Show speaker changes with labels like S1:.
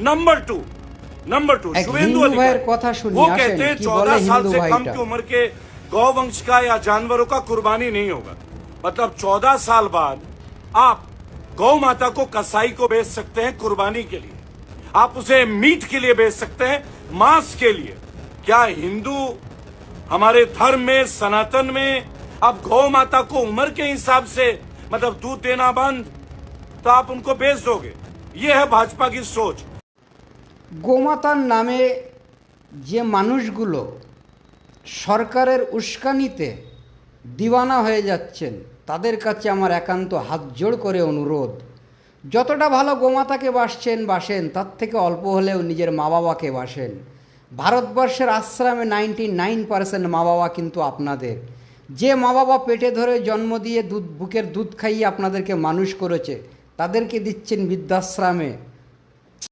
S1: Number two Suvendu अधिकारी वो कहते हैं 14 साल से कम की उम्र के गौवंश का या जानवरों का कुर्बानी नहीं होगा। मतलब 14 साल बाद आप गौ माता को कसाई को बेच सकते हैं कुर्बानी के लिए, आप उसे मीट के लिए बेच सकते हैं, मांस के लिए। क्या हिंदू हमारे धर्म में, सनातन में अब गौ माता को उम्र के हिसाब से मतलब दूध देना बंद, तो आप उनको बेच दोगे? ये है भाजपा की सोच।
S2: গোমাতার নামে যে মানুষগুলো সরকারের উস্কানিতে দিওয়ানা হয়ে যাচ্ছেন তাদের কাছে আমার একান্ত হাত জোড় করে অনুরোধ, যতটা ভালো গোমাতাকে বাসেন তার থেকে অল্প হলেও নিজের মা বাবাকে বাসেন। ভারতবর্ষের আশ্রমে 99% মা বাবা কিন্তু আপনাদের। যে মা বাবা পেটে ধরে জন্ম দিয়ে বুকের দুধ খাইয়ে আপনাদেরকে মানুষ করেছে তাদেরকে দিচ্ছেন বৃদ্ধাশ্রমে